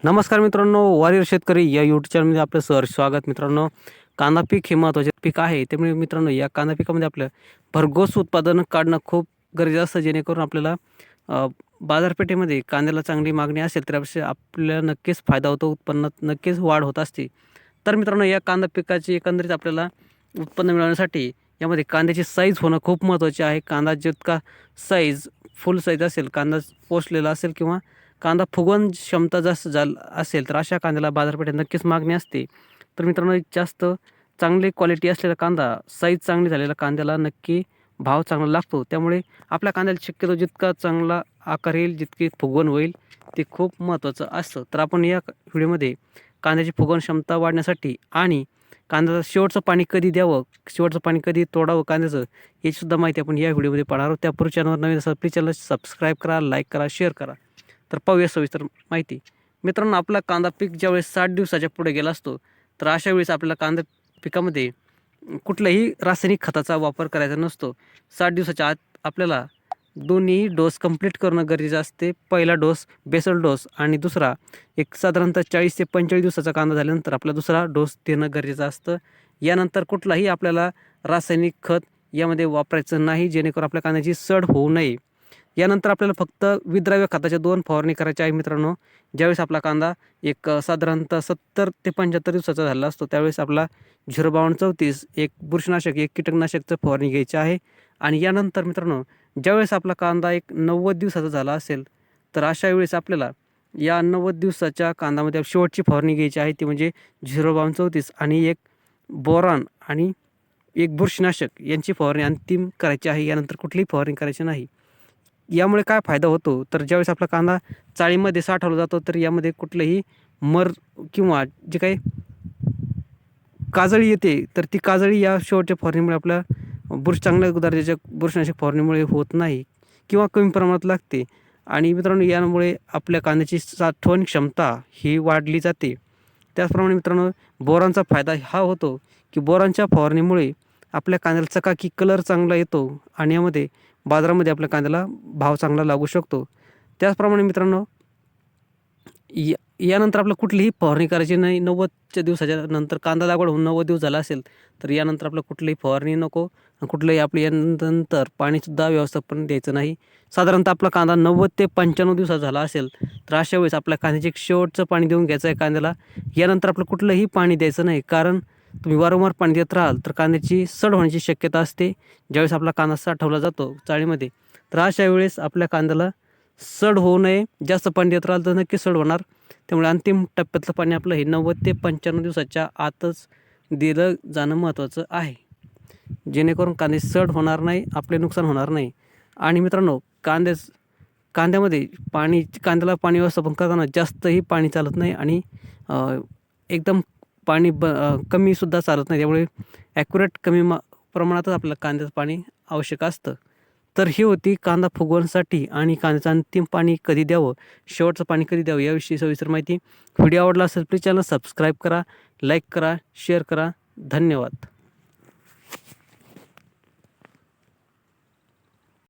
नमस्कार मित्रांनो, वॉरियर शेतकरी या यूट्यूब चॅनलमध्ये आपलं सहर्ष स्वागत. मित्रांनो, कांदा पीक हे महत्त्वाचे पीक आहे. त्यामुळे मित्रांनो, या कांदा पिकामध्ये आपलं भरघोस उत्पादन काढणं खूप गरजेचं असतं, जेणेकरून आपल्याला बाजारपेठेमध्ये कांद्याला चांगली मागणी असेल तर आपल्याला नक्कीच फायदा होतो, उत्पन्नात नक्कीच वाढ होत असते. तर मित्रांनो, या कांदा पिकाची एकंदरीत आपल्याला उत्पन्न मिळवण्यासाठी यामध्ये कांद्याची साईज होणं खूप महत्त्वाचे आहे. कांदा जितका साईज फुल साईज असेल, कांदा पोचलेला असेल किंवा कांदा फुगवण क्षमता जास्त असेल तर अशा कांद्याला बाजारपेठेत नक्कीच मागणी असते. तर मित्रांनो, जास्त चांगली क्वालिटी असलेला कांदा, साईज चांगली झालेला कांद्याला नक्की भाव चांगला लागतो. त्यामुळे आपल्या कांद्याला शक्यतो जितका चांगला आकार येईल, जितकी फुगवण होईल, ते खूप महत्त्वाचं असतं. तर आपण या व्हिडिओमध्ये कांद्याची फुगवण क्षमता वाढण्यासाठी आणि कांद्याचं शेवटचं पाणी कधी द्यावं, शेवटचं पाणी कधी तोडावं कांद्याचं, याचीसुद्धा माहिती आपण या व्हिडिओमध्ये पाहणार आहोत. त्यापूर्वी चॅनलवर नवीन असेल प्लीज चॅनल सबस्क्राईब करा, लाईक करा, शेअर करा. तर पाहूया सविस्तर माहिती. मित्रांनो, आपला कांदा पीक ज्यावेळेस 60 दिवसाच्या पुढे गेला असतो, तर अशा वेळेस आपल्याला कांदा पिकामध्ये कुठल्याही रासायनिक खताचा वापर करायचा नसतो. 60 दिवसाच्या आत आपल्याला दोन्ही डोस कंप्लीट करणं गरजेचं असते. पहिला डोस बेसल डोस आणि दुसरा एक साधारणतः 40 ते 45 दिवसाचा कांदा झाल्यानंतर आपला दुसरा डोस देणं गरजेचं असतं. यानंतर कुठलाही आपल्याला रासायनिक खत यामध्ये वापरायचं नाही, जेणेकरून आपल्या कांद्याची सड होऊ नये. यानंतर आपल्याला फक्त विद्राव्य खताच्या 2 फवारणी करायच्या आहे मित्रांनो. ज्यावेळेस आपला कांदा एक साधारणतः 70 ते 75 दिवसाचा झाला असतो, त्यावेळेस आपला 05234 एक बुरशीनाशक, एक कीटकनाशकचं फवारणी घ्यायची आहे. आणि यानंतर मित्रांनो, ज्यावेळेस आपला कांदा एक 90 दिवसाचा झाला असेल, तर अशा वेळेस आपल्याला या 90 दिवसाच्या कांद्यामध्ये शेवटची फवारणी घ्यायची आहे, ती म्हणजे 05234 आणि एक बोरॉन आणि एक बुरशीनाशक यांची फवारणी अंतिम करायची आहे. यानंतर कुठलीही फवारणी करायची नाही. यामुळे काय फायदा होतो, तर ज्यावेळेस आपला कांदा चाळीमध्ये साठवला जातो, तर यामध्ये कुठलंही मर किंवा जे काही काजळी येते, तर ती काजळी या शेवटच्या फवारणीमुळे आपल्या चांगल्या दर्जाच्या बुरशीनाशक फवारणीमुळे होत नाही किंवा कमी प्रमाणात लागते. आणि मित्रांनो, यामुळे आपल्या कांद्याची साठवण क्षमता ही वाढली जाते. त्याचप्रमाणे मित्रांनो, बोरांचा फायदा हा होतो की बोरांच्या फवारणीमुळे आपल्या कांद्याला चकाकी कलर चांगला येतो आणि यामध्ये बाजारामध्ये आपल्या कांद्याला भाव चांगला लागू शकतो. त्याचप्रमाणे मित्रांनो, यानंतर आपल्याला कुठलीही फवारणी करायची नाही. 90च्या दिवसाच्या नंतर कांदा लागवड होऊन 90 दिवस झाला असेल, तर यानंतर आपल्याला कुठलीही फवारणी नको. कुठलंही आपलं यानंतर पाणीसुद्धा व्यवस्थापन द्यायचं नाही. साधारणतः आपला कांदा 90 ते 95 दिवसाचा झाला असेल, तर अशा वेळेस आपल्या कांद्याचे शेवटचं पाणी देऊन घ्यायचं आहे कांद्याला. यानंतर आपलं कुठलंही पाणी द्यायचं नाही, कारण तुम्ही वारंवार पाणी देत राहाल तर कांद्याची सड होण्याची शक्यता असते. ज्यावेळेस आपला कांदा साठवला जातो चाळीमध्ये, तर अशा वेळेस आपल्या कांद्याला सड होऊ नये. जास्त पाणी देत राहिलं तर नक्की सड होणार. त्यामुळे अंतिम टप्प्यातलं पाणी आपलं हे 90 ते 95 दिवसाच्या आतच दिलं जाणं महत्त्वाचं आहे, जेणेकरून कांदे सड होणार नाही, आपले नुकसान होणार नाही. आणि मित्रांनो, कांद्यामध्ये कांद्याला पाणी व्यवस्थापन करताना जास्तही पाणी चालत नाही आणि एकदम पाणी कमीसुद्धा चालत नाही. त्यामुळे ॲक्युरेट कमी प्रमाणातच आपल्याला कांद्याचं पाणी आवश्यक असतं. तर ही होती कांदा फुगवण्यासाठी आणि कांद्याचं अंतिम पाणी कधी द्यावं, शेवटचं पाणी कधी द्यावं, याविषयी सविस्तर माहिती. व्हिडिओ आवडला असेल प्लीज चॅनल सबस्क्राईब करा, लाईक करा, शेअर करा. धन्यवाद.